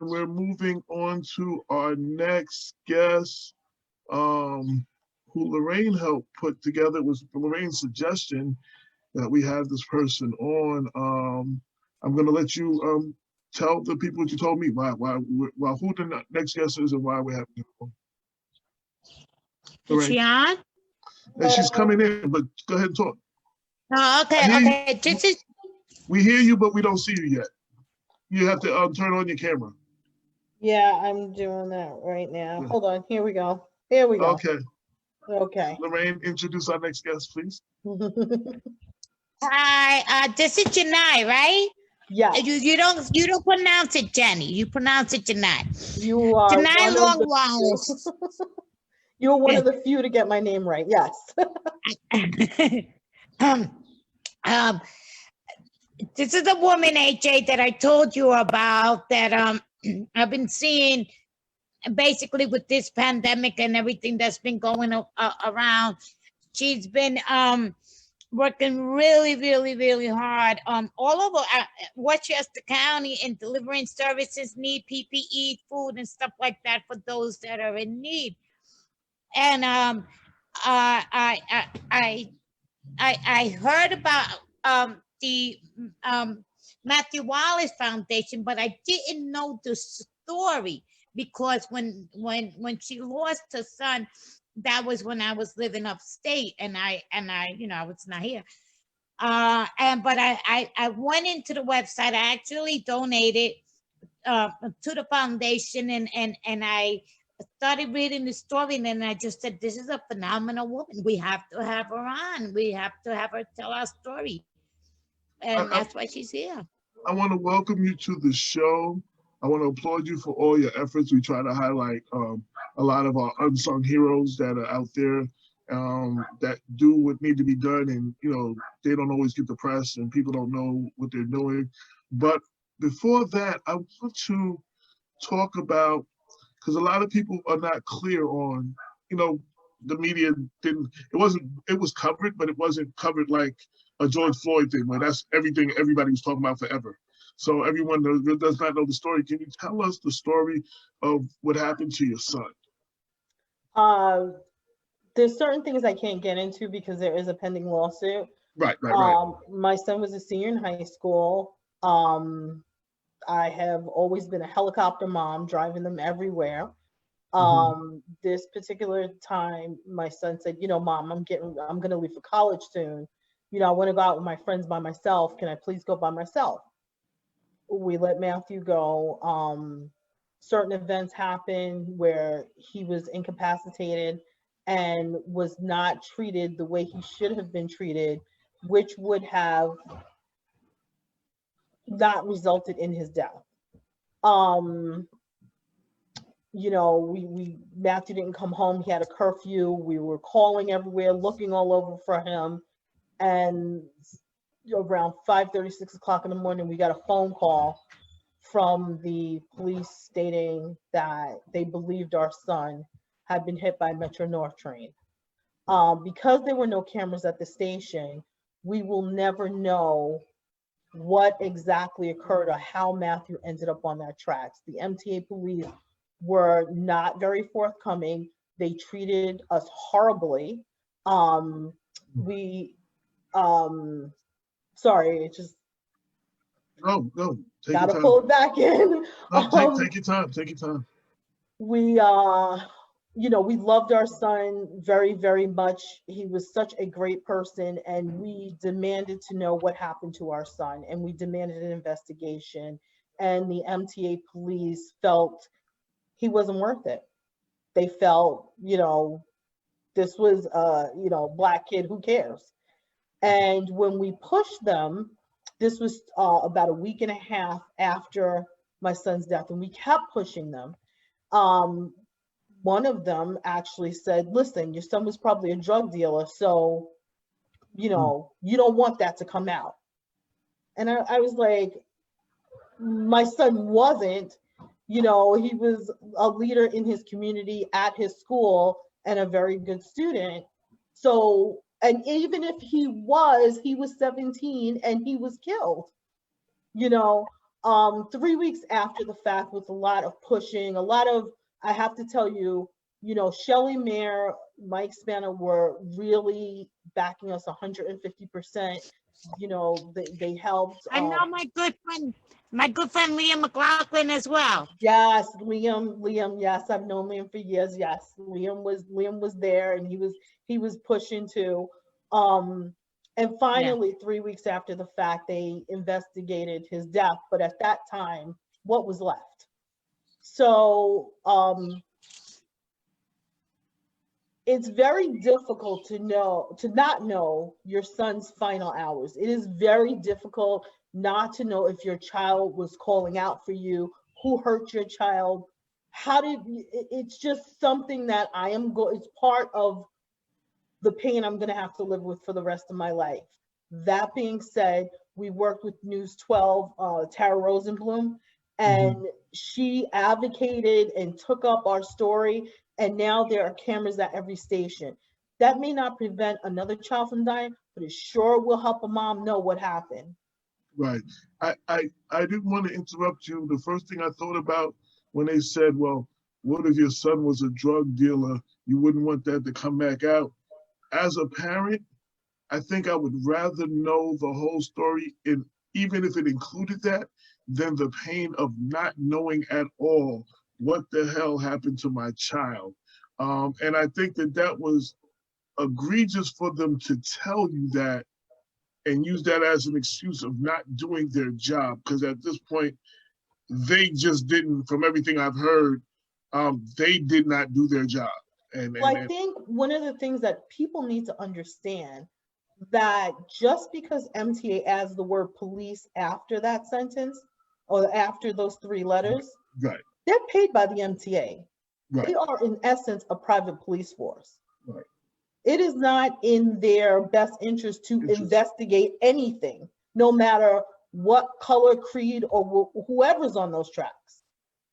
We're moving on to our next guest, who Lorraine helped put together. It was Lorraine's suggestion that we have this person on. I'm going to let you tell the people what you told me, who the next guest is and why we're having her on. Is she on? And she's coming in, but go ahead and talk. Oh, okay. We hear you, but we don't see you yet. You have to turn on your camera. Yeah, I'm doing that right now. Hold on. Here we go. Here we go. Okay. Okay. Lorraine, introduce our next guest, please. Hi, this is Jeni, right? Yeah. You don't pronounce it Jeni. You pronounce it Jeni. You are Jeni Long Wallace. You're one of the few to get my name right. Yes. This is a woman, AJ, that I told you about that I've been seeing basically with this pandemic and everything that's been going around. She's been working really hard all over Westchester County and delivering services, need PPE, food and stuff like that for those that are in need. And I heard about the Matthew Wallace Foundation, but I didn't know the story because when she lost her son, that was when I was living upstate, and I I was not here. But I went into the website. I actually donated to the foundation, and I started reading the story, and then I just said, this is a phenomenal woman. We have to have her on. We have to have her tell our story. And that's why she's here. I want to welcome you to the show. I want to applaud you for all your efforts. We try to highlight a lot of our unsung heroes that are out there that do what need to be done. And, they don't always get the press and people don't know what they're doing. But before that, I want to talk about, because a lot of people are not clear on, the media it was covered, but it wasn't covered like a George Floyd thing, where that's everything everybody was talking about forever. So everyone does not know the story. Can you tell us the story of what happened to your son? There's certain things I can't get into because there is a pending lawsuit. Right. My son was a senior in high school. I have always been a helicopter mom, driving them everywhere. This particular time, my son said, Mom, I'm going to leave for college soon. I want to go out with my friends by myself. Can I please go by myself? We let Matthew go. Certain events happened where he was incapacitated and was not treated the way he should have been treated, which would have not resulted in his death. Matthew didn't come home. He had a curfew. We were calling everywhere, looking all over for him. And around 5:30, 6 o'clock in the morning, we got a phone call from the police stating that they believed our son had been hit by a Metro North train. Because there were no cameras at the station, we will never know what exactly occurred or how Matthew ended up on that tracks. The MTA police were not very forthcoming. They treated us horribly. Sorry, it just No, gotta pull it back in. No, take your time. We we loved our son very, very much. He was such a great person, and we demanded to know what happened to our son, and we demanded an investigation. And the MTA police felt he wasn't worth it. They felt, this was Black kid, who cares? And when we pushed them, this was about a week and a half after my son's death, and we kept pushing them. One of them actually said, listen, your son was probably a drug dealer, so, you don't want that to come out. And I was like, my son wasn't, he was a leader in his community at his school and a very good student. So, and even if he was 17 and he was killed, 3 weeks after the fact, with a lot of pushing, I have to tell you, Shelley Mayer, Mike Spanner were really backing us 150%. They helped. I know my good friend Liam McLaughlin as well. Yes, Liam, yes, I've known Liam for years. Yes, Liam was there, and he was pushing too. And finally, 3 weeks after the fact, they investigated his death. But at that time, what was left? So it's very difficult to not know your son's final hours. It is very difficult not to know if your child was calling out for you, who hurt your child, it's just something that it's part of the pain I'm going to have to live with for the rest of my life. That being said, we worked with News 12, Tara Rosenblum, and she advocated and took up our story. And now there are cameras at every station. That may not prevent another child from dying, but it sure will help a mom know what happened. Right. I didn't want to interrupt you. The first thing I thought about when they said, well, what if your son was a drug dealer? You wouldn't want that to come back out. As a parent, I think I would rather know the whole story, even if it included that, than the pain of not knowing at all what the hell happened to my child. And I think that was egregious for them to tell you that and use that as an excuse of not doing their job. Because at this point, they just didn't, from everything I've heard, they did not do their job. I think one of the things that people need to understand, that just because MTA adds the word police after that sentence or after those 3 letters, right, they're paid by the MTA. Right. They are, in essence, a private police force. Right. It is not in their best interest to investigate anything, no matter what color, creed, or whoever's on those tracks.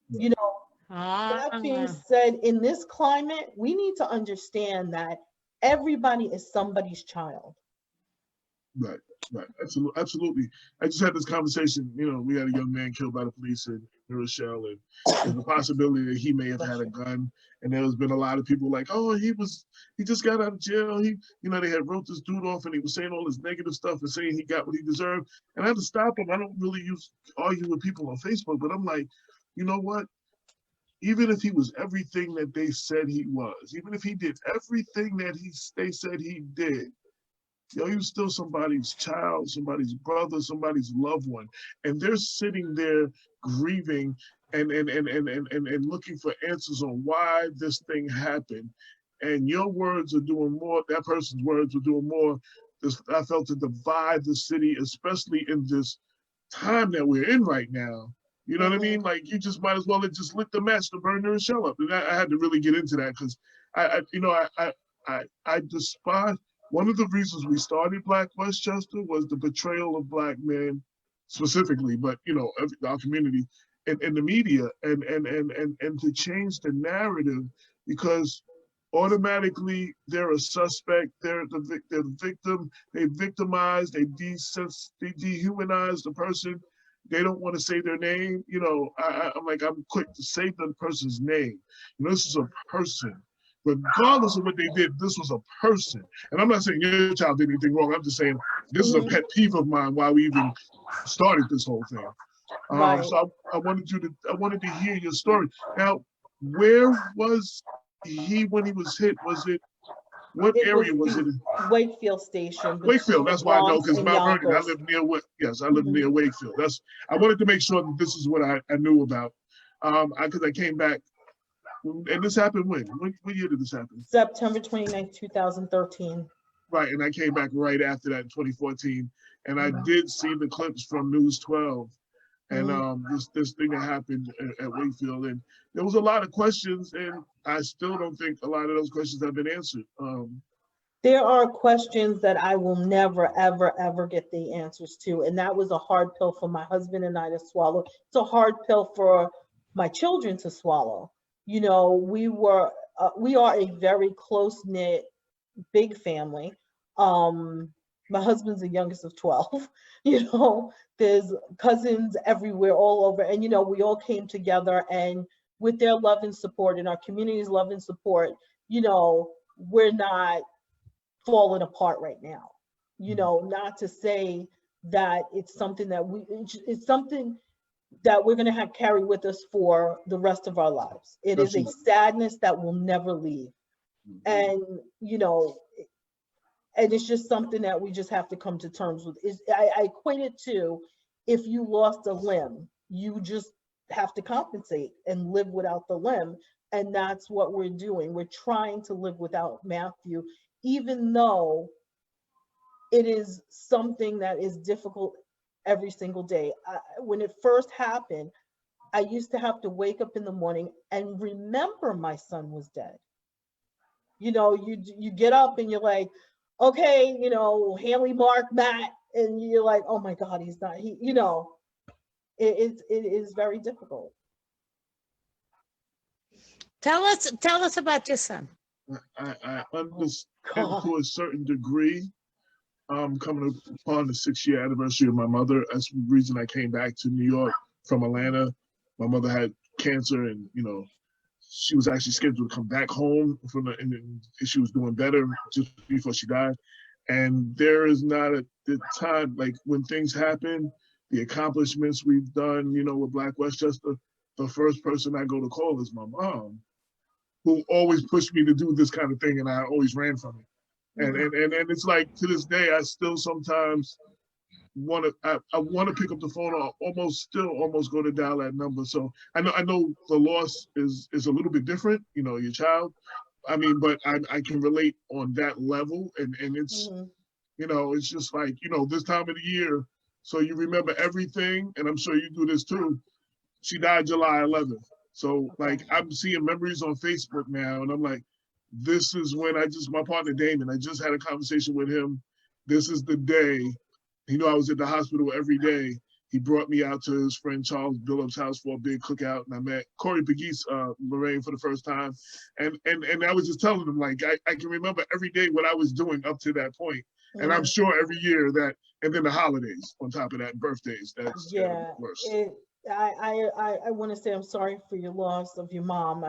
Right. That being said, in this climate, we need to understand that everybody is somebody's child. Right. Absolutely. I just had this conversation, we had a young man killed by the police in New Rochelle, and there's a possibility that he may have had a gun. And there's been a lot of people like, oh, he just got out of jail. They had wrote this dude off and he was saying all this negative stuff and saying he got what he deserved. And I had to stop him. I don't really argue with people on Facebook, but I'm like, you know what? Even if he was everything that they said he was, even if he did everything that they said he did, he was still somebody's child, somebody's brother, somebody's loved one. And they're sitting there grieving and looking for answers on why this thing happened. And your words are doing more, that person's words are doing more, I felt, to divide the city, especially in this time that we're in right now. You know what I mean? Like, you just might as well have just lit the match to burn their shell up. And I had to really get into that because I despise. One of the reasons we started Black Westchester was the betrayal of Black men specifically, but our community and the media, and to change the narrative, because automatically they're a suspect, they're the victim, they victimize, they dehumanize the person. They don't want to say their name. I'm quick to say the person's name. This is a person. Regardless of what they did, this was a person. And I'm not saying your child did anything wrong. I'm just saying this is a pet peeve of mine why we even started this whole thing. Right. So I wanted to hear your story. Now, where was he when he was hit? What area was it in? Wakefield Station. Wakefield, that's why I know, because Mount Vernon, I live near near Wakefield. I wanted to make sure that this is what I knew about. Because I came back. And this happened when? What year did this happen? September 29th, 2013. Right, and I came back right after that in 2014. And I did see the clips from News 12 and this thing that happened at Wakefield. And there was a lot of questions, and I still don't think a lot of those questions have been answered. There are questions that I will never, ever, ever get the answers to. And that was a hard pill for my husband and I to swallow. It's a hard pill for my children to swallow. We are a very close-knit, big family. My My husband's the youngest of 12. There's cousins everywhere, all over. And, we all came together, and with their love and support and our community's love and support, we're not falling apart right now. Not to say that it's something that it's something that we're going to have carry with us for the rest of our lives. It is a sadness that will never leave. And, and it's just something that we just have to come to terms with. I equate it to, if you lost a limb, you just have to compensate and live without the limb. And that's what we're doing. We're trying to live without Matthew, even though it is something that is difficult every single day. When it first happened, I used to have to wake up in the morning and remember my son was dead. You get up and you're like, okay, Haley, Mark, Matt, and you're like, oh my God, he's not, it is very difficult. Tell us about your son. I understand to a certain degree. Coming upon the 6-year anniversary of my mother, that's the reason I came back to New York from Atlanta. My mother had cancer, and she was actually scheduled to come back home and she was doing better just before she died. And there is not the time, like when things happen, the accomplishments we've done, with Black Westchester, the first person I go to call is my mom, who always pushed me to do this kind of thing, and I always ran from it. And it's like, to this day, I still sometimes want to pick up the phone, or almost go to dial that number. So I know the loss is a little bit different, your child. I mean, but I can relate on that level, and it's it's just like, this time of the year, so you remember everything, and I'm sure you do this too. She died July 11th. So like, I'm seeing memories on Facebook now, and I'm like, this is when my partner Damon, I just had a conversation with him. This is the day, I was at the hospital every day. He brought me out to his friend Charles Billup's house for a big cookout, and I met Corey Pegues, Lorraine, for the first time. And I was just telling him, like, I can remember every day what I was doing up to that point. And I'm sure every year that, and then the holidays on top of that, birthdays, that's worse. I want to say I'm sorry for your loss of your mom.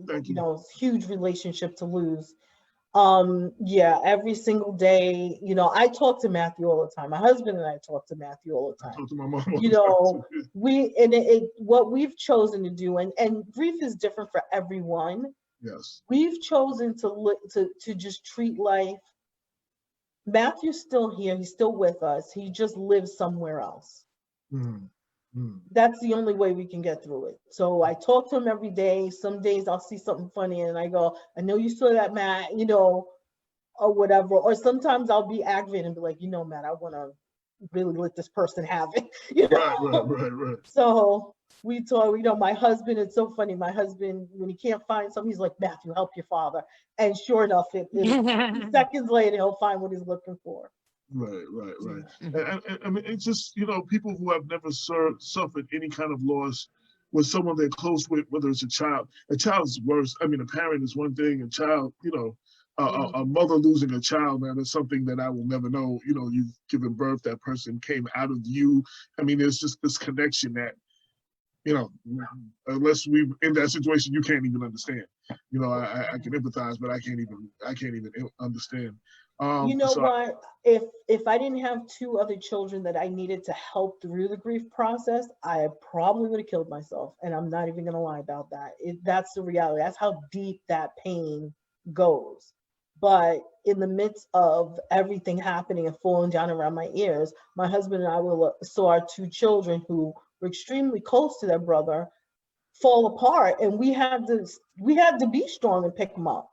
Thank you. It's a huge relationship to lose. Every single day, I talk to Matthew all the time. My husband and I talk to Matthew all the time. I talk to my mom all the time. What we've chosen to do, and grief is different for everyone. Yes. We've chosen to just treat life. Matthew's still here. He's still with us. He just lives somewhere else. That's the only way we can get through it. So I talk to him every day. Some days I'll see something funny and I go, I know you saw that, Matt, or whatever. Or sometimes I'll be aggravated and be like, Matt, I want to really let this person have it. Right. So we talk, my husband, it's so funny. My husband, when he can't find something, he's like, Matthew, help your father. And sure enough, seconds later, he'll find what he's looking for. Right. And I mean, it's just, people who have never suffered any kind of loss with someone they're close with, whether it's a child is worse. I mean, a parent is one thing, a child, a mother losing a child, man, is something that I will never know. You've given birth, that person came out of you. I mean, there's just this connection that, unless we're in that situation, you can't even understand. I can empathize, but I can't even understand. What? If I didn't have 2 other children that I needed to help through the grief process, I probably would have killed myself. And I'm not even going to lie about that. That's the reality. That's how deep that pain goes. But in the midst of everything happening and falling down around my ears, my husband and I saw our 2 children who were extremely close to their brother fall apart, and we had to be strong and pick them up.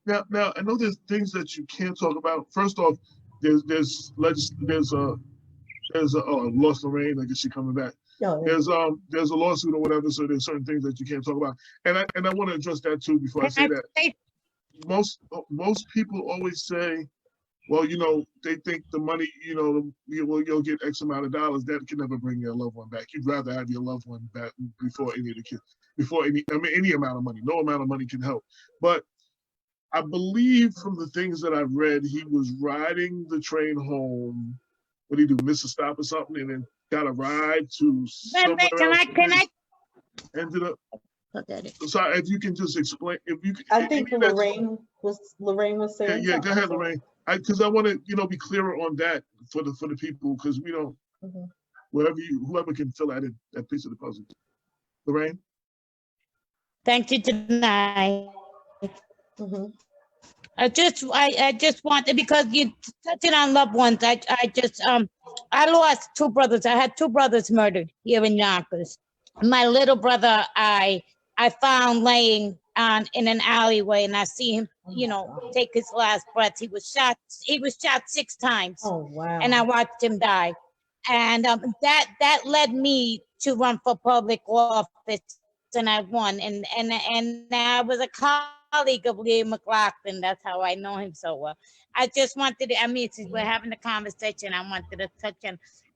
Now I know there's things that you can't talk about. First off, there's lost Lorraine. I guess she's coming back. Yeah. There's a lawsuit or whatever, so there's certain things that you can't talk about. And I want to address that too before I say that. Most people always say, well, they think the money, you'll get X amount of dollars. That can never bring your loved one back. You'd rather have your loved one back before any of the kids, any amount of money. No amount of money can help. But I believe from the things that I've read, he was riding the train home. What did he do? Miss a stop or something, and then got a ride to somewhere Can else. I Ended up. look at it? So if you can just explain, if you, I think Lorraine was yeah, saying yeah, go something. ahead, Lorraine. Because I want to, be clearer on that for the people, because we don't. Mhm. Whoever can fill out that piece of the puzzle. Lorraine. Thank you, tonight. Mhm. I just wanted, because you touching on loved ones. I lost two brothers. I had two brothers murdered here in Yonkers. My little brother, I found laying on in an alleyway, and I see him, take his last breath. He was shot. He was shot 6 times, Oh wow. and I watched him die. And that led me to run for public office, and I won. And I was a colleague of William McLaughlin. That's how I know him so well. I just wanted to, since we're having a conversation, I wanted to touch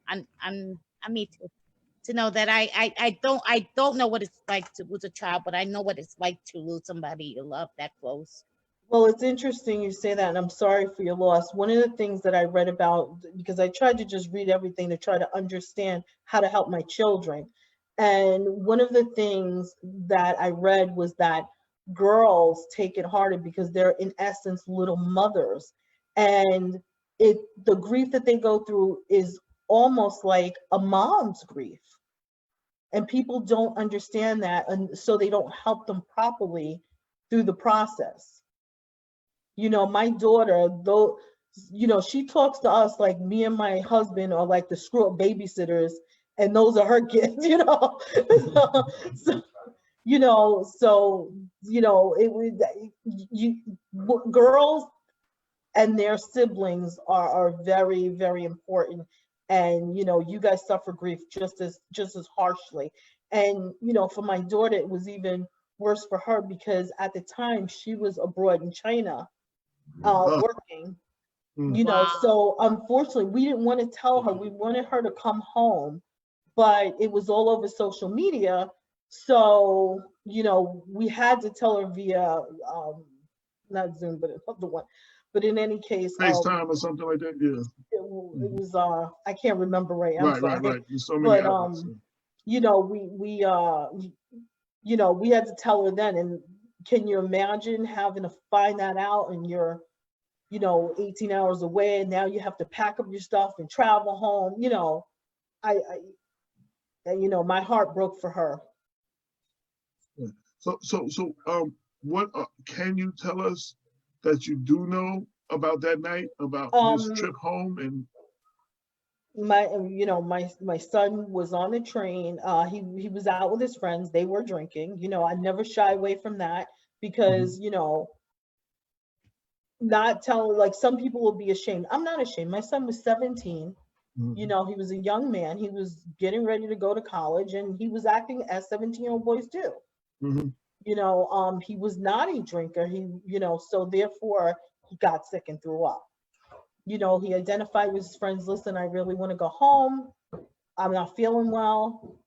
on me too, to know that I don't know what it's like to lose a child, but I know what it's like to lose somebody you love that close. Well, it's interesting you say that, and I'm sorry for your loss. One of the things that I read about, because I tried to just read everything to try to understand how to help my children. And one of the things that I read was that girls take it harder because they're in essence little mothers. And the grief that they go through is almost like a mom's grief. And people don't understand that, and so they don't help them properly through the process. My daughter, though, she talks to us like me and my husband are like the screw up babysitters, and those are her kids, so, it was girls and their siblings are very, very important. And, you guys suffer grief just as harshly. And, for my daughter, it was even worse for her because at the time she was abroad in China working, Wow. so unfortunately we didn't want to tell her. We wanted her to come home, but it was all over social media. So, we had to tell her via, not Zoom, but another one. But in any case, FaceTime or something like that. Yeah. it was, I can't remember right. I'm sorry. Right. There's so many But, outlets. we had to tell her then. And can you imagine having to find that out, and you're 18 hours away, and now you have to pack up your stuff and travel home. My heart broke for her. Yeah. So what can you tell us that you do know about that night, about his trip home? And my son was on the train. He was out with his friends. They were drinking. I never shy away from that because not telling, like, some people will be ashamed. I'm not ashamed. My son was 17. He was a young man. He was getting ready to go to college, and he was acting as 17-year-old boys do. He was not a drinker. So therefore he got sick and threw up. He identified with his friends. Listen, I really want to go home. I'm not feeling well.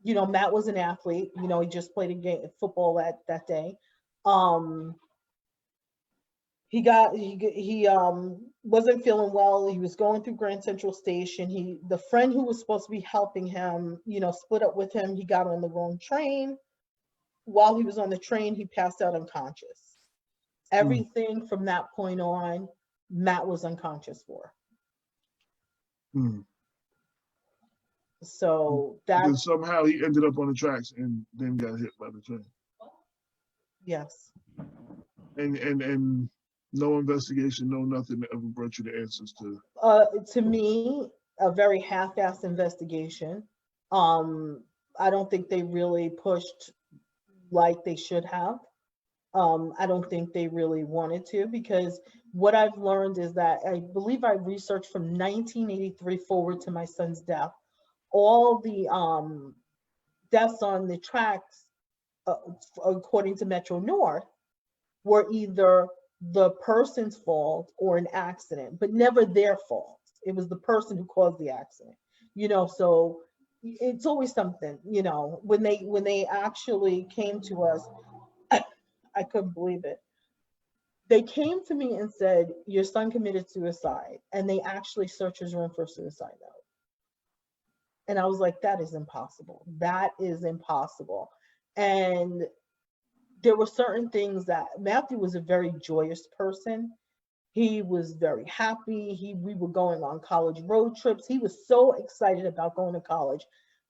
Matt was an athlete. He just played a game football that day. He wasn't feeling well. He was going through Grand Central Station. The friend who was supposed to be helping him, split up with him. He got on the wrong train. While he was on the train, he passed out unconscious. Everything from that point on, Matt was unconscious for. So that somehow he ended up on the tracks and then got hit by the train. Yes. And no investigation, no nothing ever brought you the answers to. To me, a very half-assed investigation. I don't think they really pushed like they should have. I don't think they really wanted to, because what I've learned is that, I believe I researched from 1983 forward to my son's death, all the deaths on the tracks, according to Metro North, were either the person's fault or an accident, but never their fault. It was the person who caused the accident. So it's always something. When they actually came to us, I couldn't believe it. They came to me and said, your son committed suicide, and they actually searched his room for a suicide note. And I was like, that is impossible. That is impossible. And there were certain things that Matthew was a very joyous person. He was very happy. We were going on college road trips. He was so excited about going to college.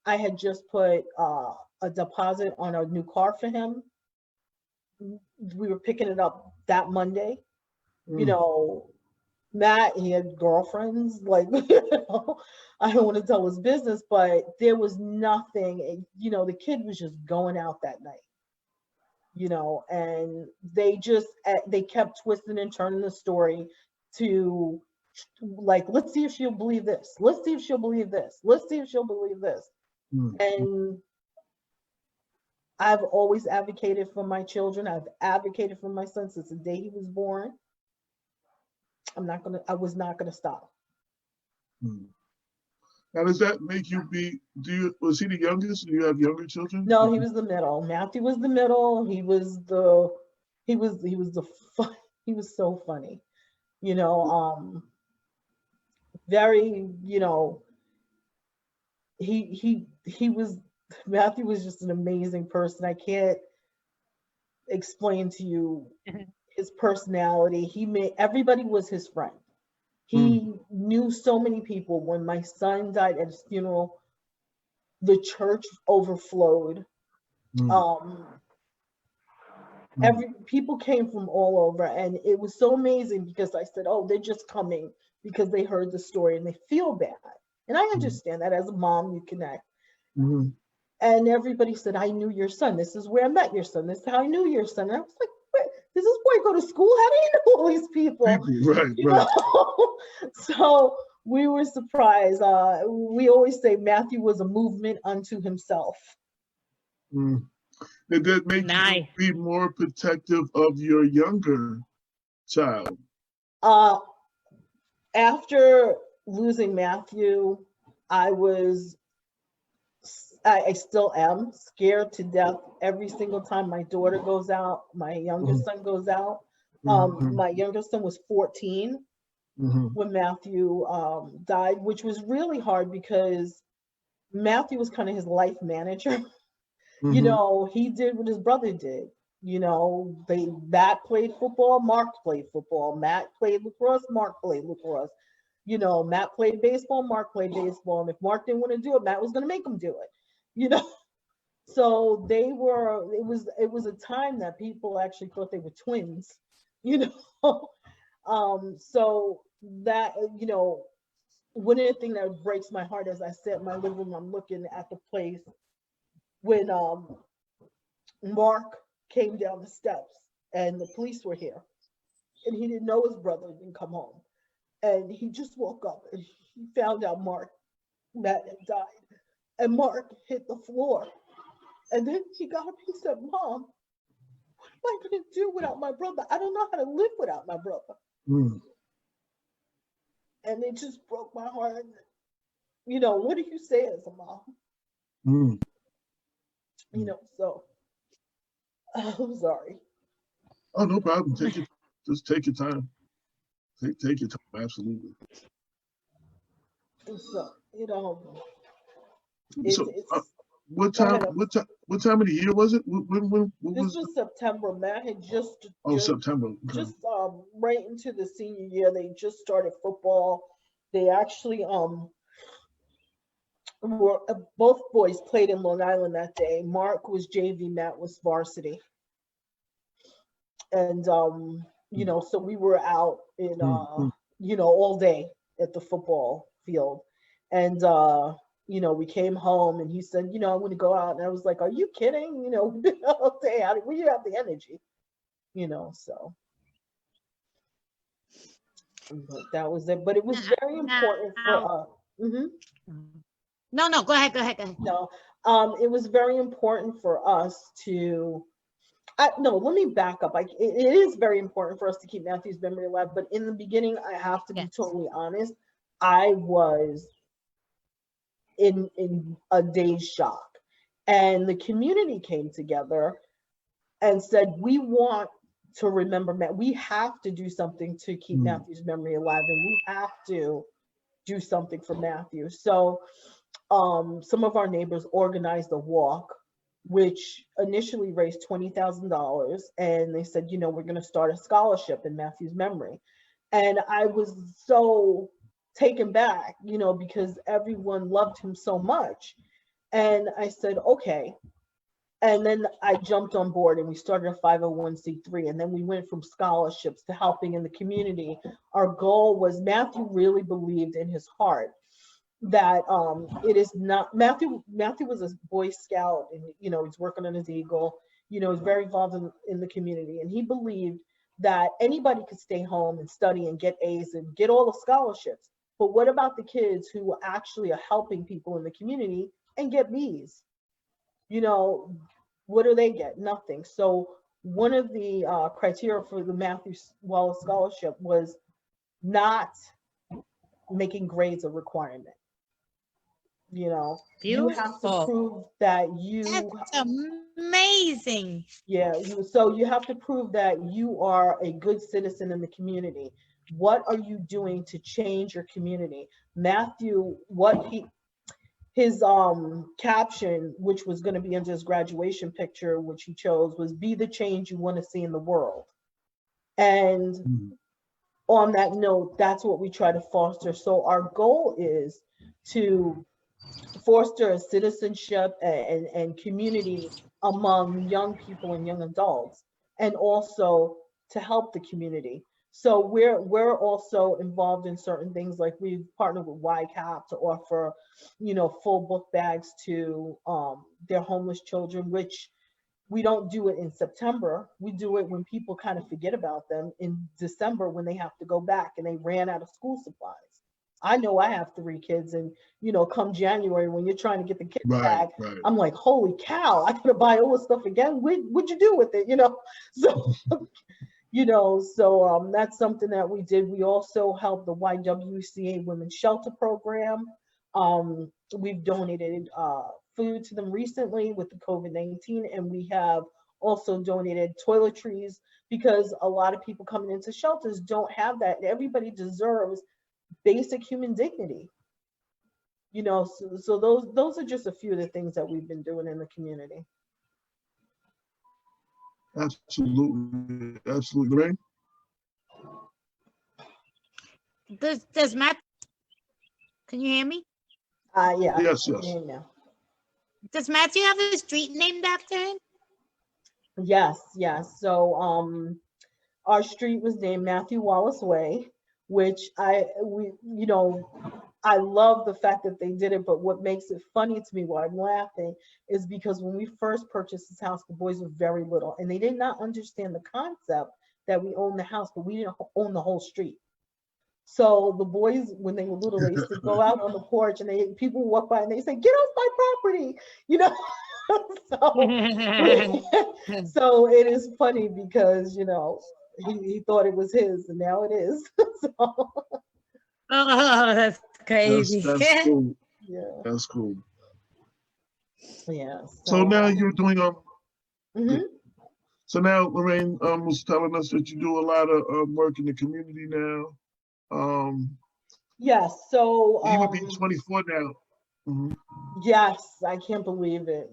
I had just put a deposit on a new car for him. We were picking it up that Monday. You know, Matt, he had girlfriends, like, you know, I don't want to tell his business, but there was nothing, you know, the kid was just going out that night, you know, and they kept twisting and turning the story to, like, let's see if she'll believe this. Let's see if she'll believe this. Let's see if she'll believe this. And I've always advocated for my children. I've advocated for my son since the day he was born. I was not gonna stop. Now, does that make you was he the youngest? Do you have younger children? No, he was the middle. Matthew was the middle. He was so funny, you know, very, you know, Matthew was just an amazing person. I can't explain to you his personality. Everybody was his friend. He knew so many people. When my son died at his funeral, the church overflowed. People came from all over, and it was so amazing because I said, oh, they're just coming because they heard the story and they feel bad. And I understand that as a mom, you connect. And everybody said, I knew your son. This is where I met your son. This is how I knew your son. And I was like, wait, does this boy go to school? How do you know all these people? Right. So we were surprised. We always say Matthew was a movement unto himself. Did that make you be more protective of your younger child? After losing Matthew, I still am scared to death every single time my daughter goes out, my youngest son goes out. My youngest son was 14 when Matthew died, which was really hard because Matthew was kind of his life manager. You know, he did what his brother did. You know, Matt played football, Mark played football. Matt played lacrosse, Mark played lacrosse. You know, Matt played baseball, Mark played baseball. And if Mark didn't want to do it, Matt was going to make him do it. You know, so it was a time that people actually thought they were twins, you know. So that, you know, one of the things that breaks my heart as I sit in my living room, I'm looking at the place when Mark came down the steps and the police were here and he didn't know his brother didn't come home. And he just woke up and he found out Matt had died. And Mark hit the floor. And then he got up, he said, Mom, what am I going to do without my brother? I don't know how to live without my brother. And it just broke my heart. You know, what do you say as a mom? You know, so I'm sorry. Oh, no problem. Just take your time. Take your time, absolutely. So, you know, what time of the year was it? This was September. Matt had September. Okay. Just right into the senior year. They just started football. They actually both boys played in Long Island that day. Mark was JV, Matt was varsity. And you know, so we were out in you know, all day at the football field. And you know, we came home and he said, you know, I'm going to go out. And I was like, are you kidding? You know, all day, where you have the energy? You know, so. But that was it. But it was very important for us. No, go ahead. No, it was very important for us to, no, let me back up. It is very important for us to keep Matthew's memory alive. But in the beginning, I have to be totally honest. I was in a day's shock, and the community came together and said, we want to remember Matt. We have to do something to keep Matthew's memory alive, and we have to do something for Matthew. So some of our neighbors organized a walk, which initially raised $20,000. And they said, we're going to start a scholarship in Matthew's memory. And I was so taken back, because everyone loved him so much. And I said, okay. And then I jumped on board and we started a 501c3. And then we went from scholarships to helping in the community. Our goal was, Matthew really believed in his heart that it is not, Matthew was a Boy Scout, and he's working on his Eagle, he's very involved in the community, and he believed that anybody could stay home and study and get A's and get all the scholarships. But what about the kids who actually are helping people in the community and get B's? What do they get? Nothing. So one of the criteria for the Matthew Wallace Scholarship was not making grades a requirement. You have to prove that That's amazing. Yeah, so you have to prove that you are a good citizen in the community. What are you doing to change your community? Matthew, his caption, which was going to be under his graduation picture, which he chose, was "Be the change you want to see in the world." And on that note, that's what we try to foster. So our goal is to foster a citizenship and community among young people and young adults, and also to help the community. So we're also involved in certain things, like we've partnered with YCAP to offer, full book bags to their homeless children, which we don't do it in September. We do it when people kind of forget about them in December, when they have to go back and they ran out of school supplies. I know I have 3 kids, and come January, when you're trying to get the kids back, I'm like, holy cow, I gotta buy all this stuff again. What'd you do with it? So so that's something that we did. We also helped the YWCA Women's Shelter Program. We've donated food to them recently with the COVID-19, and we have also donated toiletries, because a lot of people coming into shelters don't have that. Everybody deserves basic human dignity. So those are just a few of the things that we've been doing in the community. Absolutely, absolutely. Does Matt? Can you hear me? Yeah. Yes. Does Matthew have a street named after him? Yes. So our street was named Matthew Wallace Way, which I love the fact that they did it, but what makes it funny to me, why I'm laughing, is because when we first purchased this house, the boys were very little, and they did not understand the concept that we owned the house, but we didn't own the whole street. So the boys, when they were little, they used to go out on the porch, and people would walk by and they say, "Get off my property," So it is funny because he thought it was his, and now it is. So. Oh, that's crazy. That's cool. Yeah. That's cool. Yeah. So now you're doing So now Lorraine was telling us that you do a lot of work in the community now. Yes. So you would be 24 now. Yes, I can't believe it.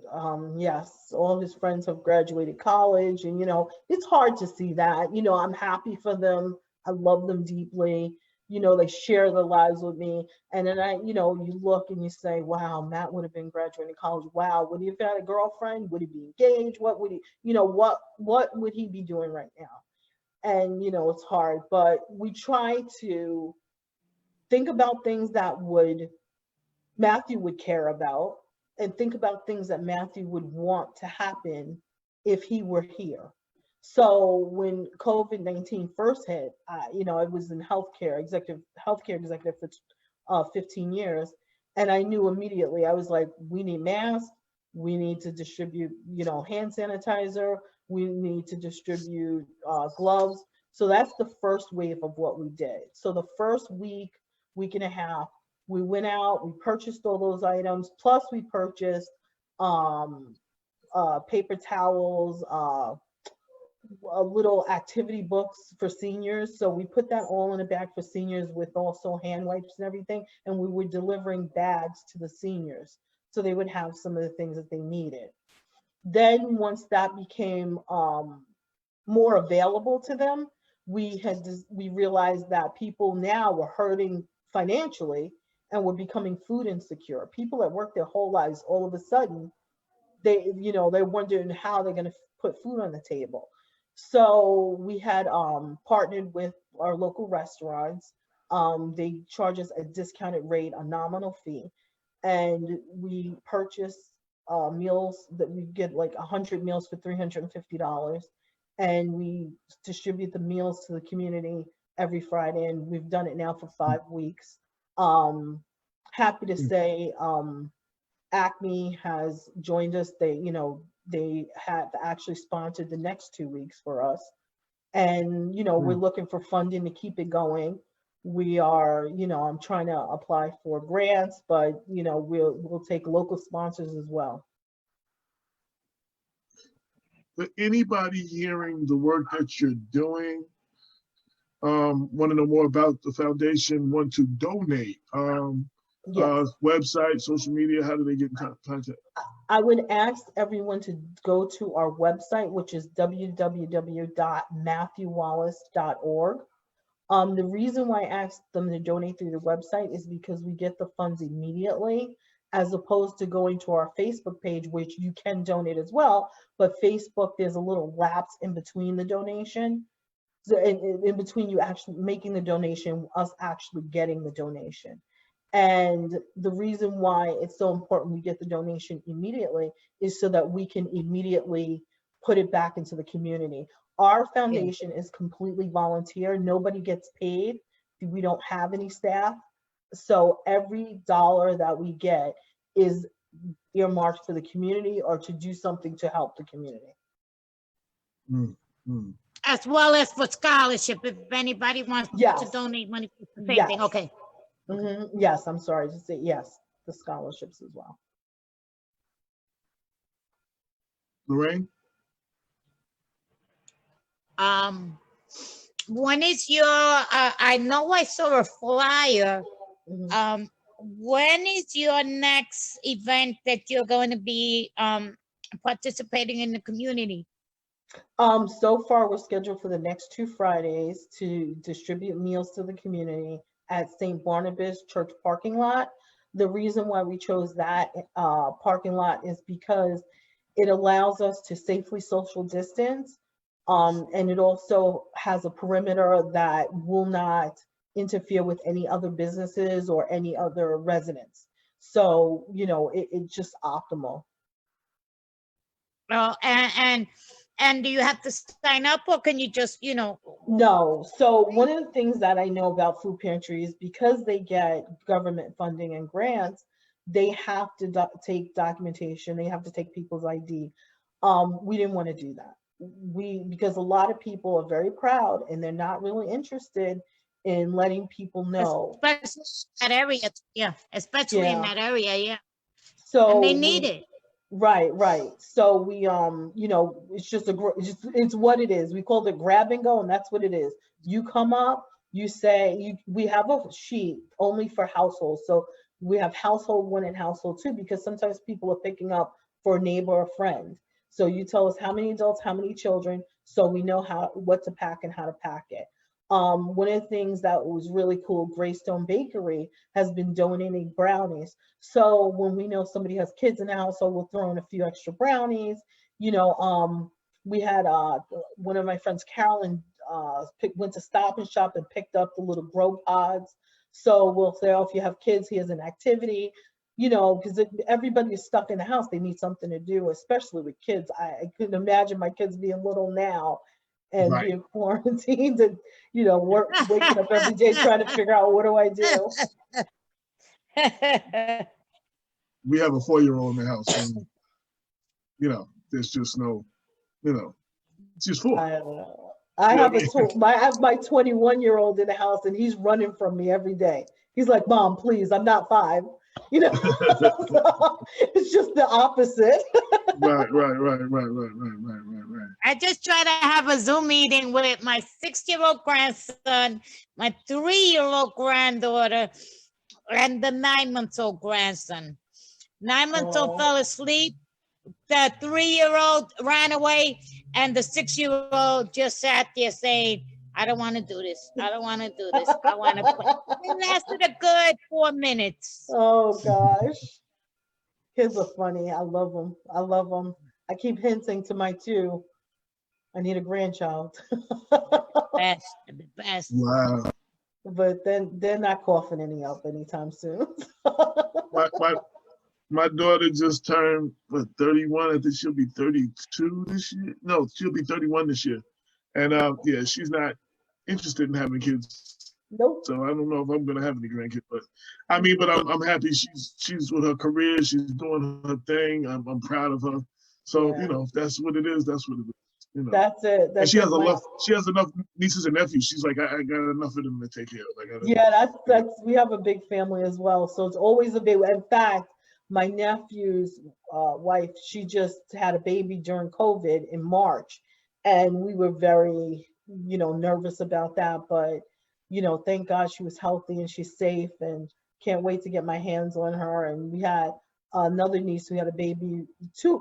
Yes, all his friends have graduated college, and it's hard to see that. I'm happy for them. I love them deeply. They share their lives with me. And then you look and you say, wow, Matt would have been graduating college. Wow, would he have had a girlfriend? Would he be engaged? What would he, what would he be doing right now? And, it's hard, but we try to think about things that Matthew would care about, and think about things that Matthew would want to happen if he were here. So when COVID-19 first hit, I was in healthcare executive for 15 years. And I knew immediately, I was like, we need masks. We need to distribute, hand sanitizer. We need to distribute gloves. So that's the first wave of what we did. So the first week and a half, we went out, we purchased all those items. Plus we purchased paper towels, little activity books for seniors. So we put that all in a bag for seniors with also hand wipes and everything. And we were delivering bags to the seniors. So they would have some of the things that they needed. Then once that became more available to them, we realized that people now were hurting financially and were becoming food insecure. People that work their whole lives, all of a sudden, they're wondering how they're going to put food on the table. So we had partnered with our local restaurants. They charge us a discounted rate, a nominal fee, and we purchase meals that we get like 100 meals for $350, and we distribute the meals to the community every Friday, and we've done it now for 5 weeks. Happy to say Acme has joined us. They have actually sponsored the next 2 weeks for us. And, we're looking for funding to keep it going. We are, I'm trying to apply for grants, but, we'll take local sponsors as well. For anybody hearing the work that you're doing, want to know more about the foundation, want to donate, Yes. website, social media, how do they get in contact? I would ask everyone to go to our website, which is www.matthewwallace.org. The reason why I asked them to donate through the website is because we get the funds immediately, as opposed to going to our Facebook page, which you can donate as well. But Facebook, there's a little lapse in between the donation. So in between you actually making the donation, us actually getting the donation. And the reason why it's so important we get the donation immediately is so that we can immediately put it back into the community. Our foundation is completely volunteer. Nobody gets paid. We don't have any staff. So every dollar that we get is earmarked for the community or to do something to help the community. Mm-hmm. As well as for scholarship, if anybody wants to donate money for the same thing. Okay. Mm-hmm. Yes, I'm sorry to say yes, the scholarships as well. Lorraine? When is your, I know I saw a flyer. Mm-hmm. When is your next event that you're going to be participating in the community? So far, we're scheduled for the next 2 Fridays to distribute meals to the community at St. Barnabas Church parking lot. The reason why we chose that parking lot is because it allows us to safely social distance, and it also has a perimeter that will not interfere with any other businesses or any other residents. So, it's just optimal. Oh, and do you have to sign up, or can you just, No. So one of the things that I know about food pantries, because they get government funding and grants, they have to take documentation. They have to take people's ID. We didn't want to do that. Because a lot of people are very proud and they're not really interested in letting people know. Especially in that area, especially in that area, So and they need it. Right. So we, it's just it's what it is. We called it grab and go, and that's what it is. You come up, you say, we have a sheet only for households. So we have household 1 and household 2, because sometimes people are picking up for a neighbor or friend. So you tell us how many adults, how many children, so we know what to pack and how to pack it. One of the things that was really cool, Greystone Bakery has been donating brownies. So when we know somebody has kids in the household, we'll throw in a few extra brownies. We had one of my friends, Carolyn, went to Stop and Shop and picked up the little grow pods. So we'll say, if you have kids, here's an activity, because everybody is stuck in the house. They need something to do, especially with kids. I couldn't imagine my kids being little now and being quarantined and, waking up every day trying to figure out, what do I do? We have a 4-year-old in the house, and there's just no, it's just 4. I don't know. I have my 21-year-old in the house, and he's running from me every day. He's like, Mom, please, I'm not 5. you know. So it's just the opposite. Right. I just try to have a Zoom meeting with my 6-year-old grandson, my 3-year-old granddaughter, and the 9-month-old grandson. 9-month-old Oh. fell asleep. The 3-year-old ran away, and the 6-year-old just sat there saying, I don't want to do this. I don't want to do this. I want to play. It lasted a good 4 minutes. Oh gosh. Kids are funny. I love them. I love them. I keep hinting to my 2. I need a grandchild. Best, the best. Wow. But then they're not coughing any up anytime soon. My daughter just turned 31. I think she'll be 32 this year. No, she'll be 31 this year. And yeah, she's not interested in having kids. Nope. So I don't know if I'm gonna have any grandkids, but I'm happy she's with her career. She's doing her thing. I'm proud of her. So Yeah. if that's what it is, that's what it is. That's it. And she has enough nieces and nephews. She's like, I got enough of them to take care of. Yeah, that's we have a big family as well. So it's always a big. In fact, my nephew's wife, she just had a baby during COVID in March, and we were very, nervous about that. But thank God she was healthy and she's safe, and can't wait to get my hands on her. And we had another niece who had a baby. Two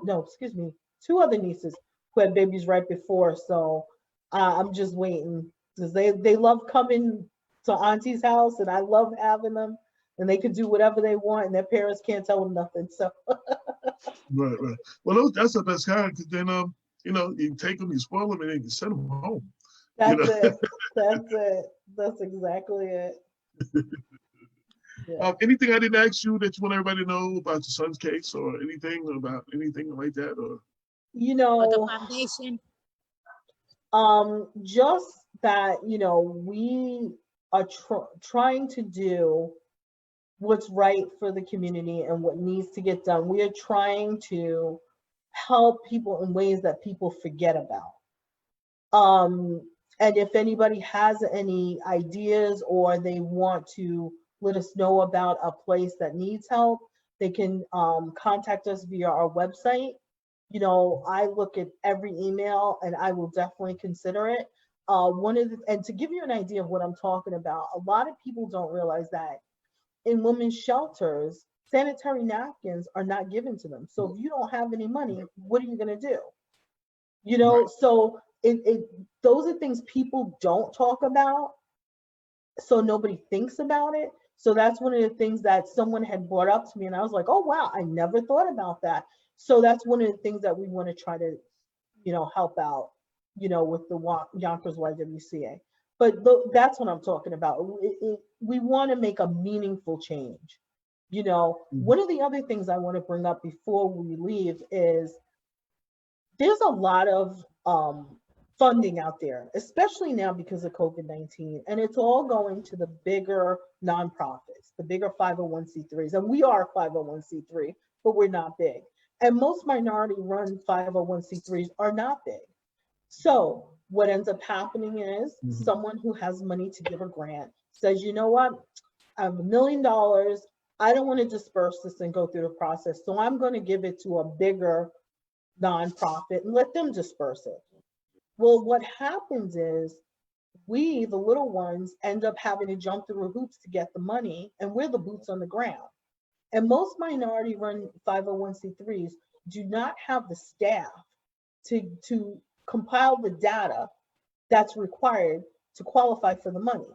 other nieces who had babies right before. So I'm just waiting, because they love coming to Auntie's house, and I love having them, and they could do whatever they want, and their parents can't tell them nothing. So Right. Well, that's the best kind, because then you take them, you spoil them, and then you send them home. that's it. That's it. That's exactly it. Yeah. Anything I didn't ask you that you want everybody to know about your son's case, or anything like that, or? For the foundation. Just that, we are trying to do what's right for the community and what needs to get done. We are trying to help people in ways that people forget about. And if anybody has any ideas, or they want to let us know about a place that needs help, they can contact us via our website. I look at every email, and I will definitely consider it. And to give you an idea of what I'm talking about, a lot of people don't realize that in women's shelters, sanitary napkins are not given to them. So if you don't have any money, what are you going to do? Right. So those are things people don't talk about, so nobody thinks about it. So that's one of the things that someone had brought up to me, and I was like, oh wow, I never thought about that. So that's one of the things that we want to try to, help out, with the Yonkers YWCA. But that's what I'm talking about. We want to make a meaningful change. One of the other things I want to bring up before we leave is there's a lot of funding out there, especially now because of COVID-19, and it's all going to the bigger nonprofits, the bigger 501c3s, and we are a 501c3, but we're not big. And most minority-run 501c3s are not big. So what ends up happening is someone who has money to give a grant says, you know what, I have $1 million. I don't want to disperse this and go through the process, so I'm going to give it to a bigger nonprofit and let them disperse it. Well, what happens is we, the little ones, end up having to jump through hoops to get the money, and we're the boots on the ground. And most minority-run 501c3s do not have the staff to compile the data that's required to qualify for the money.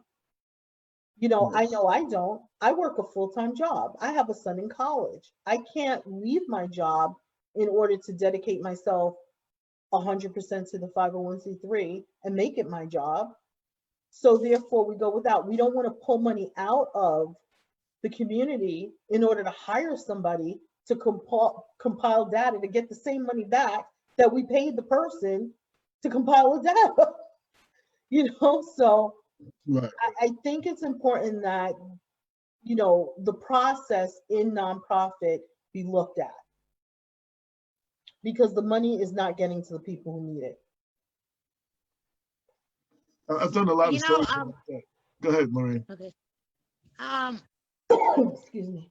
I know I don't. I work a full-time job. I have a son in college. I can't leave my job in order to dedicate myself 100% to the 501c3 and make it my job. So therefore we go without. We don't want to pull money out of the community in order to hire somebody to compile data to get the same money back that we paid the person to compile the data. So right. I think it's important that, the process in nonprofit be looked at, because the money is not getting to the people who need it. I've done a lot of stories about that. Go ahead, Maureen. Okay. Excuse me.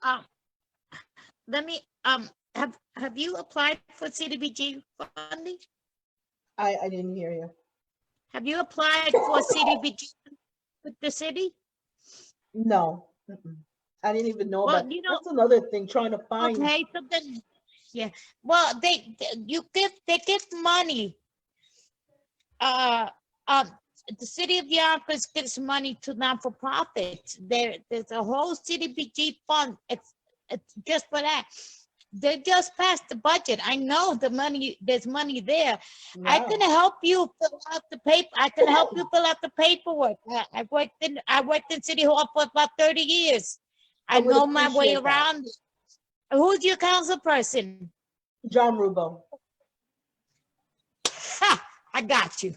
let me, have you applied for CDBG funding? I didn't hear you. Have you applied for CDBG with the city? No. Mm-mm. I didn't even know Well, about, you know, that's another thing, trying to find. okay, so then, yeah, well, they give money. Uh, um, the city of Yonkers gives money to non-for-profits. There's a whole CDBG fund. It's just for that. They just passed the budget. I know the money, there's money there. I can Wow. help you fill out the paper. I can help you fill out the paperwork. I worked in City Hall for about 30 years. I I would know my way appreciate that. around it. Who's your council person? John Rubo. Ha, I got you.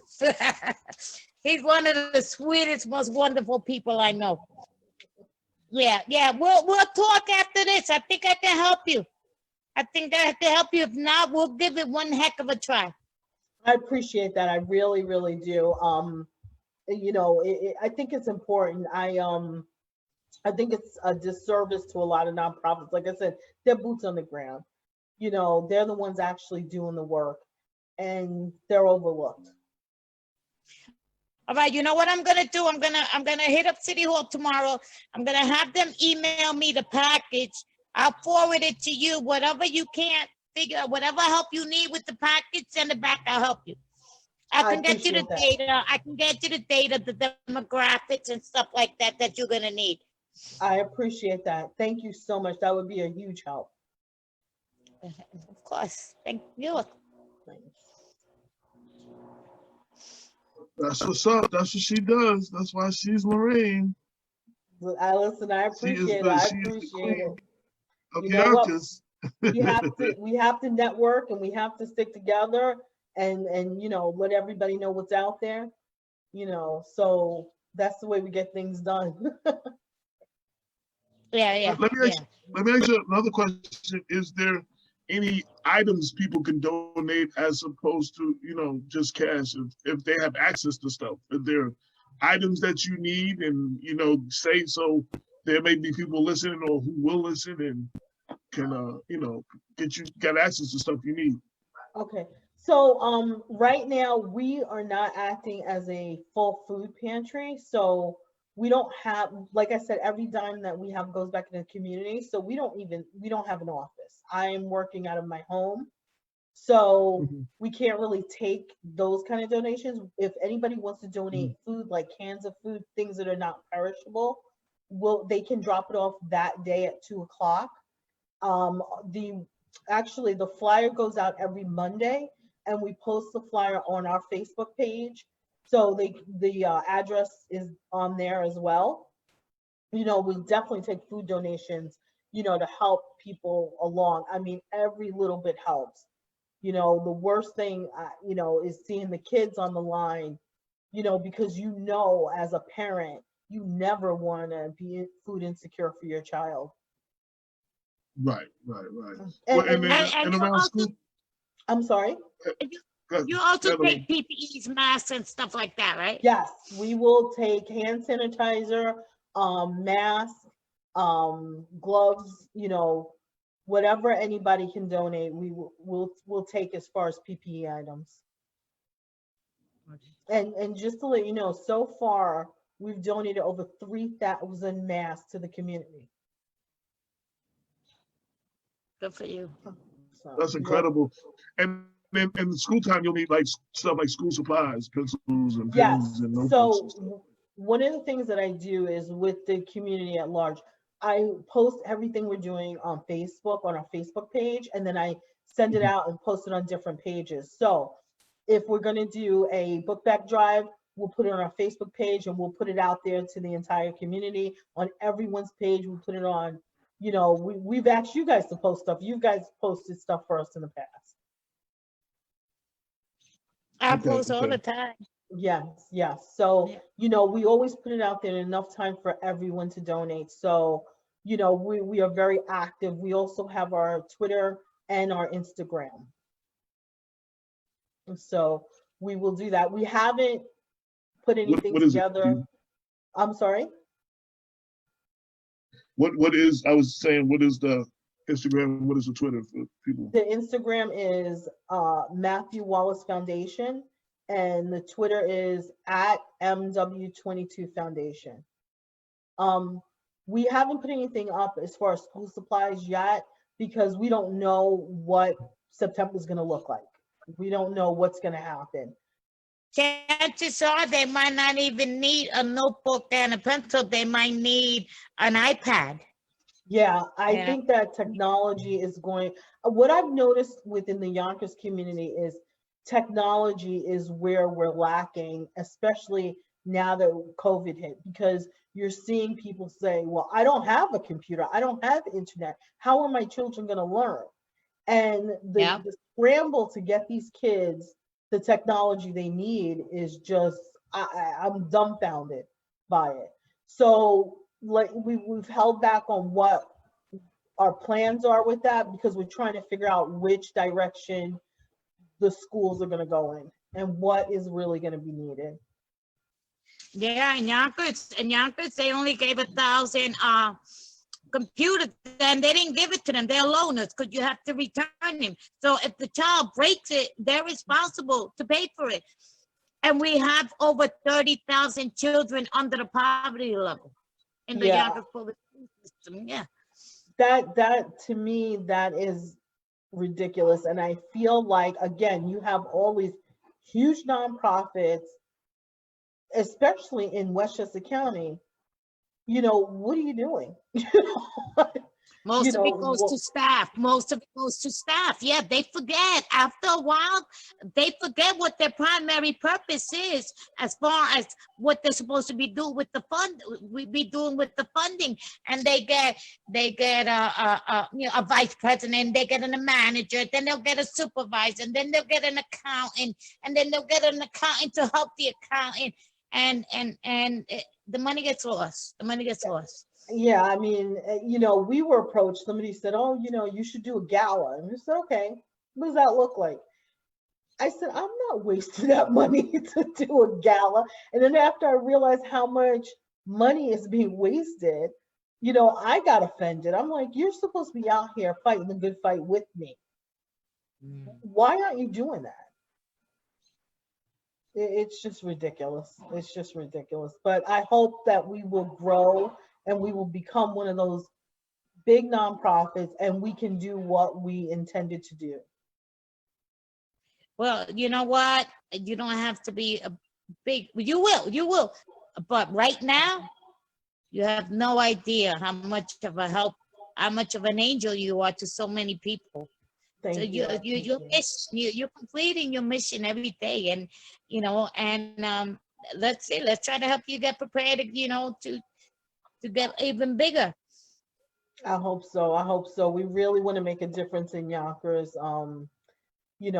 He's one of the sweetest, most wonderful people I know. Yeah. We'll talk after this. I think I can help you. I think I can help you. If not, we'll give it one heck of a try. I appreciate that. I really, really do. You know, I think it's important. I think it's a disservice to a lot of nonprofits. Like I said, they're boots on the ground. You know, they're the ones actually doing the work, and they're overlooked. All right, you know what I'm gonna do? I'm gonna hit up City Hall tomorrow. I'm gonna have them email me the package. I'll forward it to you. Whatever you can't figure out, whatever help you need with the package, send it back. I'll help you. I I can get you the appreciate that. data. I can get you the data, the demographics and stuff like that that you're gonna need. I appreciate that. Thank you so much. That would be a huge help. Of course. Thank you. That's what's up. That's what she does. That's why she's Lorraine. I listen, I She is appreciate it. the I she is the appreciate it. queen of You know what? Yonkers. We have to network, and we have to stick together, and you know, let everybody know what's out there. You know, so that's the way we get things done. Yeah. Let me ask you another question. Is there any items people can donate as opposed to, just cash if they have access to stuff? If there are items that you need and, say so there may be people listening or who will listen and can, get access to stuff you need. Okay. So right now we are not acting as a full food pantry. So we don't have, like I said, every dime that we have goes back in the community. So we don't have an office. I am working out of my home. So Mhm. we can't really take those kind of donations. If anybody wants to donate Mm-hmm. food, like cans of food, things that are not perishable, they can drop it off that day at 2 o'clock. Um, the Actually, the flyer goes out every Monday, and we post the flyer on our Facebook page. So the address is on there as well. You know, we definitely take food donations, to help people along. I mean, every little bit helps. You know, the worst thing, is seeing the kids on the line, because as a parent, you never want to be food insecure for your child. Right. And, Well, and and then And and you around also school, I'm sorry. you also gather take PPEs, masks, and stuff like that, right? Yes, we will take hand sanitizer, mask, gloves, whatever anybody can donate, we'll take as far as PPE items. And just to let you know, so far we've donated over 3,000 masks to the community. Good for you. So, that's incredible. And then in the school time, you'll need like stuff like school supplies, pencils and yes. pens and notebooks and stuff. So one of the things that I do is with the community at large, I post everything we're doing on Facebook, on our Facebook page, and then I send it Mhm. out and post it on different pages. So if we're going to do a book bag drive, we'll put it on our Facebook page and we'll put it out there to the entire community. On everyone's page, we put it on, we've asked you guys to post stuff. You guys posted stuff for us in the past. I Okay. post all the time. Yes. So, Yeah. we always put it out there in enough time for everyone to donate. So, we are very active. We also have our Twitter and our Instagram. And so we will do that. We haven't put anything What is it? together. I'm sorry. What is? I was saying, what is the Instagram? What is the Twitter for people? The Instagram is Matthew Wallace Foundation, and the Twitter is at MW22 Foundation. We haven't put anything up as far as school supplies yet because we don't know what September is going to look like. We don't know what's going to happen. Chances are they might not even need a notebook and a pencil. They might need an iPad. Yeah, I Yeah. think that technology is going, what I've noticed within the Yonkers community is technology is where we're lacking, especially now that COVID hit, because you're seeing people say, well, I don't have a computer, I don't have internet. How are my children going to learn? And Yeah. the scramble to get these kids the technology they need is just, I'm dumbfounded by it. So like we've held back on what our plans are with that because we're trying to figure out which direction the schools are going to go in and what is really going to be needed. Yeah, in Yonkers, they only gave 1,000 computers, and they didn't give it to them. They're loaners because you have to return them. So if the child breaks it, they're responsible to pay for it. And we have over 30,000 children under the poverty level in the Yeah. Yonkers public school system. Yeah. That to me, that is ridiculous. And I feel like, again, you have all these huge nonprofits, especially in Westchester County. You know, what are you doing? Most of it goes what- to staff. Most of it goes to staff. Yeah, they forget. After a while, they forget what their primary purpose is as far as what they're supposed to be doing with the fund. We be doing with the funding, and they get a vice president. They get a manager. Then they'll get a supervisor. And then they'll get an accountant. And then they'll get an accountant to help the accountant. And the money gets lost. The money gets lost. Yeah, I mean, we were approached. Somebody said, "Oh, you should do a gala," and we said, "Okay, what does that look like?" I said, "I'm not wasting that money to do a gala." And then after I realized how much money is being wasted, I got offended. I'm like, "You're supposed to be out here fighting the good fight with me. Why aren't you doing that?" It's just ridiculous. It's just ridiculous. But I hope that we will grow and we will become one of those big nonprofits and we can do what we intended to do. Well, you know what? You don't have to be a big, you will. But right now, you have no idea how much of a help, how much of an angel you are to so many people. So Thank you. you're completing your mission every day, and let's try to help you get prepared, to get even bigger. I hope so. I hope so. We really want to make a difference in Yonkers. And we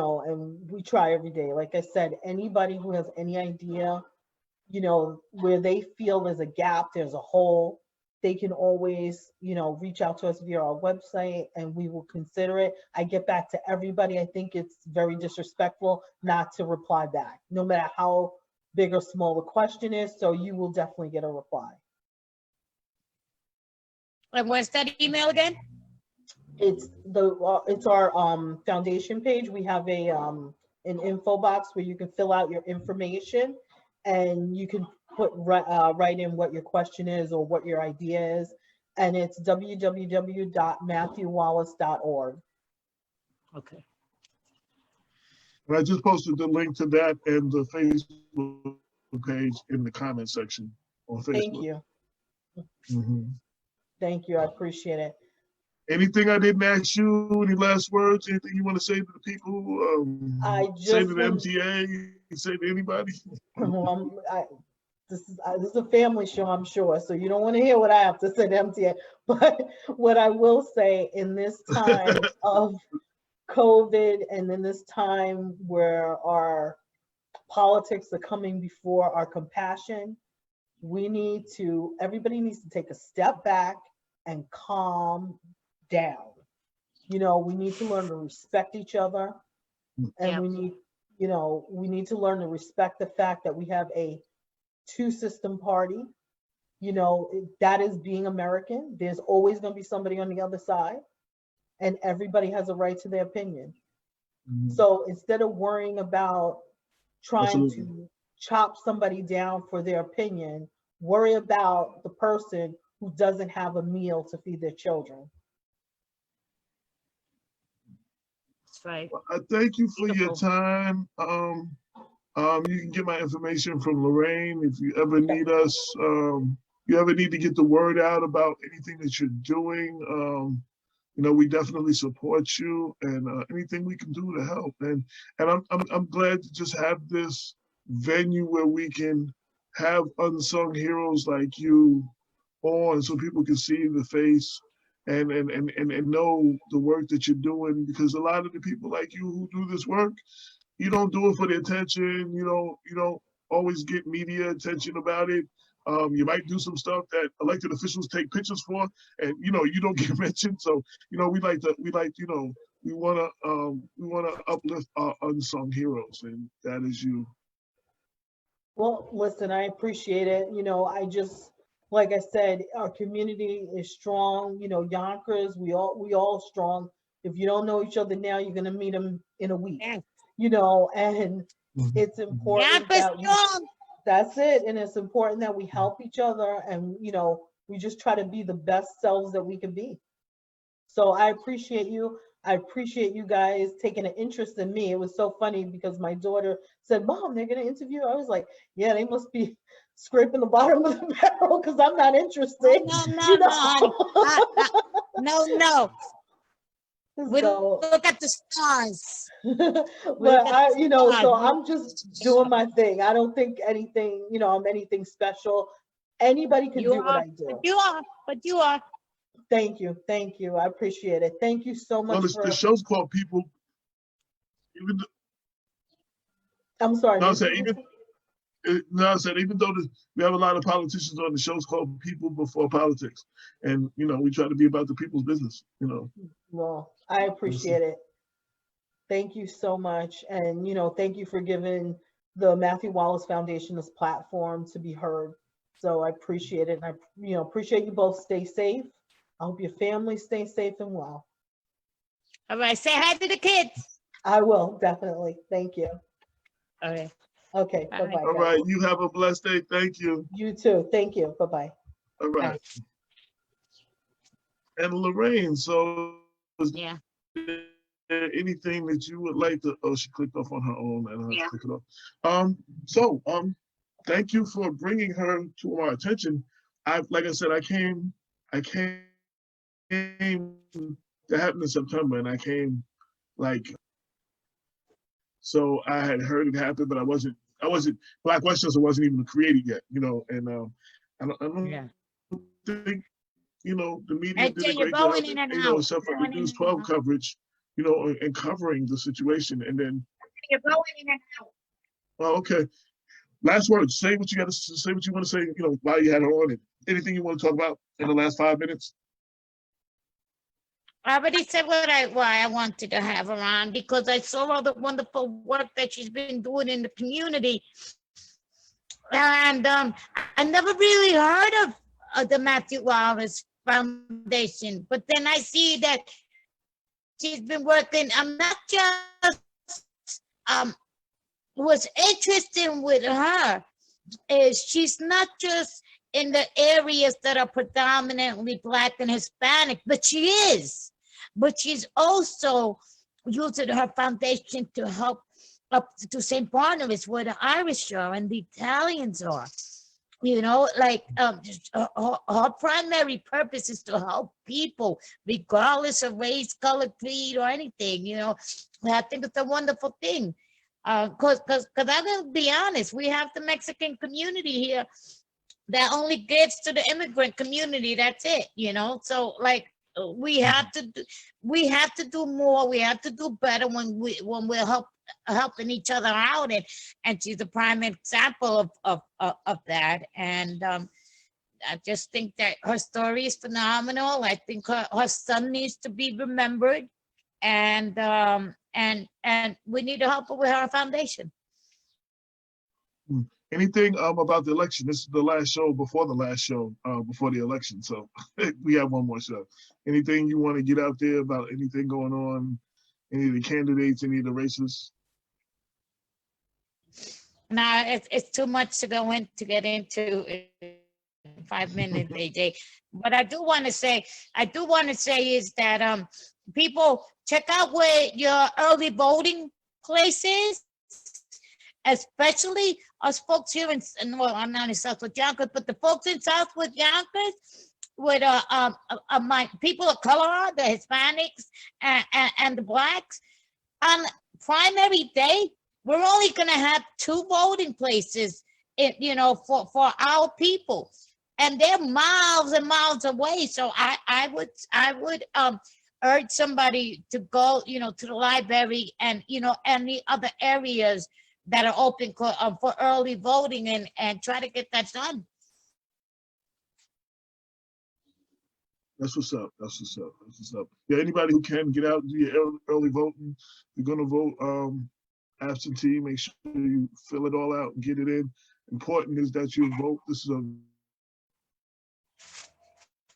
try every day. Like I said, anybody who has any idea, where they feel there's a gap, there's a hole, they can always, reach out to us via our website and we will consider it. I get back to everybody. I think it's very disrespectful not to reply back, no matter how big or small the question is. So you will definitely get a reply. And where's that email again? It's our foundation page. We have an info box where you can fill out your information and you can write in what your question is or what your idea is, and it's www.matthewwallace.org. Okay. And I just posted the link to that and the Facebook page in the comment section on Facebook. Thank you. Thank you. I appreciate it. Anything I didn't ask you? Any last words? Anything you want to say to the people? Say to the MTA? Say to anybody? This is a family show, I'm sure, so you don't want to hear what I have to say to MTA. But what I will say, in this time of COVID and in this time where our politics are coming before our compassion, everybody needs to take a step back and calm down. We need to learn to respect each other, and we need to learn to respect the fact that we have a two-system party. That is being American. There's always going to be somebody on the other side. and everybody has a right to their opinion. Mhm. So instead of worrying about trying Absolutely. to chop somebody down for their opinion, worry about the person who doesn't have a meal to feed their children. That's right. Well, I thank you for your Beautiful. time. You can get my information from Lorraine if you ever Okay. need us. You ever need to get the word out about anything that you're doing. We definitely support you and anything we can do to help. And I'm glad to just have this venue where we can have unsung heroes like you on, so people can see the face and know the work that you're doing, because a lot of the people like you who do this work, you don't do it for the attention. You don't always get media attention about it. You might do some stuff that elected officials take pictures for, and you don't get mentioned. So we want to uplift our unsung heroes, and that is you. Well, listen, I appreciate it. I just, like I said, our community is strong. Yonkers, we all strong. If you don't know each other now, you're gonna meet them in a week. Yeah. And Mhm, it's mhm. important Campus that we, strong. that's it, and it's important that we help each other, and we just try to be the best selves that we can be. So I appreciate you. I appreciate you guys taking an interest in me. It was so funny because my daughter said, "Mom, they're gonna interview you." I was like, "Yeah, they must be scraping the bottom of the barrel because I'm not Oh, interested." no, no, You no, honey. know. No, no. We So, look at the stars. We but look at the stars. so We look I'm just at the doing stars. my thing. I don't think anything, I'm anything special. Anybody can You do what are, I but do. you are, but you are. Thank you. Thank you. I appreciate it. Thank you so Well, much the for, show's called People. Even I'm sorry, no, I Miss. said even no, I said even though we have a lot of politicians on the show's called People Before Politics, and we try to be about the people's business. Well, I appreciate it. Thank you so much. And, thank you for giving the Matthew Wallace Foundation this platform to be heard. So I appreciate it. And I, appreciate you both. Stay safe. I hope your family stay safe and well. All right, say hi to the kids. I will, definitely. Thank you. All right. Okay. Bye. Bye-bye, All guys. right, you have a blessed day. Thank you. You too. Thank you. Bye-bye. All right, Bye. and Lorraine. So, is Yeah. there anything that you would like to? Oh, she clicked off on her own, and I click it off. So, thank you for bringing her to our attention. Like I said, I came. That happened in September, and I came like so. I had heard it happen, but I wasn't. Black Westchester wasn't even created yet, and I don't Yeah. think the media And did a you're great job, going in and out. except for the Going in News and 12 out. coverage, and covering the situation. And then, You're going in and out. well, okay. Last words. Say what you got to say. What you want to say. While you had her on, and anything you want to talk about in the last 5 minutes. I already said why I wanted to have her on, because I saw all the wonderful work that she's been doing in the community. And I never really heard of the Matthew Wallace Foundation, but then I see that she's been working. I'm not just what's interesting with her is she's not just in the areas that are predominantly Black and Hispanic, but she is. But she's also using her foundation to help up to St. Barnabas, where the Irish are and the Italians are. Like her primary purpose is to help people, regardless of race, color, creed, or anything. I think it's a wonderful thing. Because I'm gonna be honest, we have the Mexican community here that only gives to the immigrant community. That's it. So like we have to do more. We have to do better when we're helping each other out, and she's a prime example of that. And I just think that her story is phenomenal. I think her son needs to be remembered, and we need to help her with her foundation. Anything about the election? This is the last show before the last show before the election. So we have one more show. Anything you want to get out there about anything going on? Any of the candidates? Any of the races? Now it's too much to go in to get into in 5 minutes, AJ. But I do want to say is that people check out where your early voting place is, especially us folks here well, I'm not in Southwood Yonkers, but the folks in Southwood Yonkers with my people of color, the Hispanics and the blacks. On primary day, we're only going to have 2 voting places, for our people, and they're miles and miles away. So I would urge somebody to go, to the library and and the other areas that are open for early voting and try to get that done. That's what's up. That's what's up. That's what's up. Yeah, anybody who can get out and do your early voting, you're gonna vote absentee. Make sure you fill it all out and get it in. Important is that you vote. This is a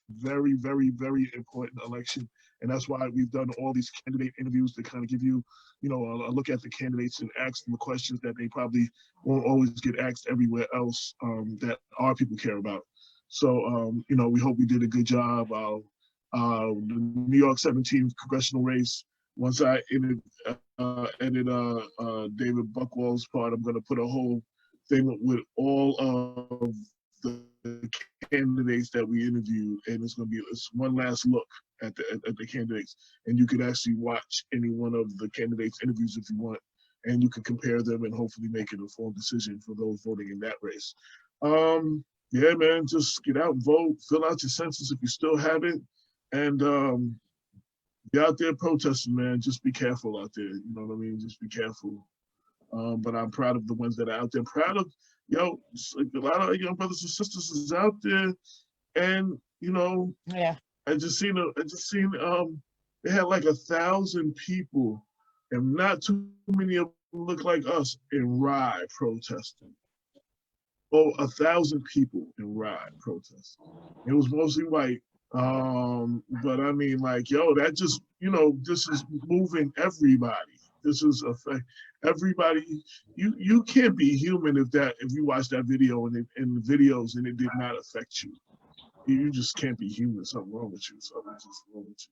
very, very, very important election. And that's why we've done all these candidate interviews to kind of give you, a look at the candidates and ask them the questions that they probably won't always get asked everywhere else that our people care about. So, we hope we did a good job. The New York 17th congressional race, once I edit David Buchwald's part, I'm going to put a whole thing with all of the candidates that we interviewed, and it's one last look at the candidates, and you could actually watch any one of the candidates' interviews if you want, and you can compare them and hopefully make an informed decision for those voting in that race. Yeah, man, just get out and vote, fill out your census if you still haven't, and be out there protesting, man. Just be careful out there. You know what I mean? Just be careful. But I'm proud of the ones that are out there. Proud of, a lot of brothers and sisters is out there, and Yeah. I just seen they had like 1,000 people, and not too many of them look like us in Rye protesting. 1,000 people in Rye protesting. It was mostly white. But I mean, that just, this is moving everybody. This is affect everybody. You can't be human if you watch that video and the videos and it did not affect you. You just can't be human. Something wrong with you. Something's just wrong with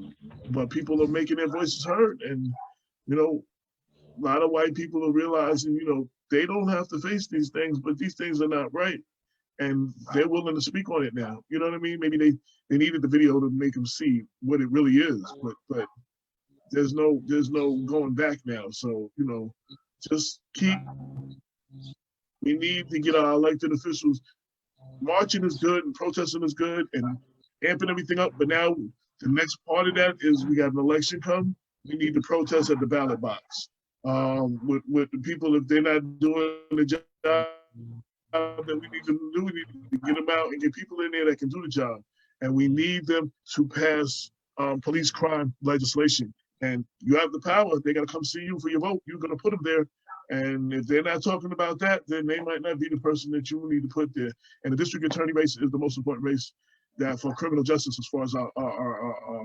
you. But people are making their voices heard, and a lot of white people are realizing, they don't have to face these things, but these things are not right. And they're willing to speak on it now. You know what I mean? Maybe they needed the video to make them see what it really is, but there's no going back now. So, just we need to get our elected officials. Marching is good and protesting is good and amping everything up. But now the next part of that is we got an election come. We need to protest at the ballot box. With the people, if they're not doing the job that we need to do, we need to get them out and get people in there that can do the job. And we need them to pass police crime legislation. And you have the power. They got to come see you for your vote. You're going to put them there. And if they're not talking about that, then they might not be the person that you need to put there. And the district attorney race is the most important race that for criminal justice as far as our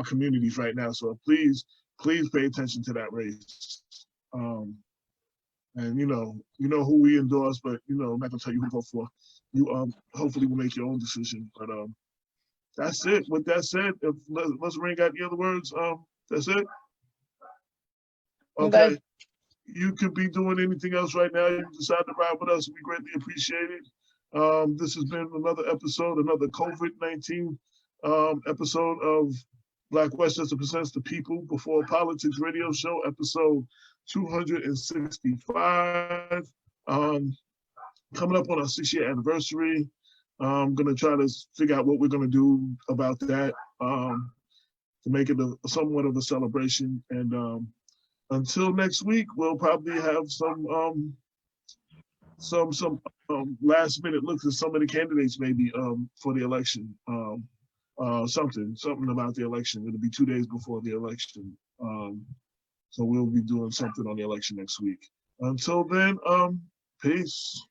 communities right now. So please pay attention to that race. And you know who we endorse, but I'm not gonna tell you who to vote for. You hopefully will make your own decision. But that's it. With that said, if let's ring out the other words, that's it. Okay. You could be doing anything else right now. You decide to ride with us, we greatly appreciate it. This has been another episode, another COVID-19 episode of Black Westchester Presents the People Before Politics radio show, episode 265. Coming up on our 6-year anniversary. I'm gonna try to figure out what we're gonna do about that to make it somewhat of a celebration. And until next week, we'll probably have some last minute looks at some of the candidates maybe for the election. Something about the election. It'll be 2 days before the election. So we'll be doing something on the election next week. Until then, Peace.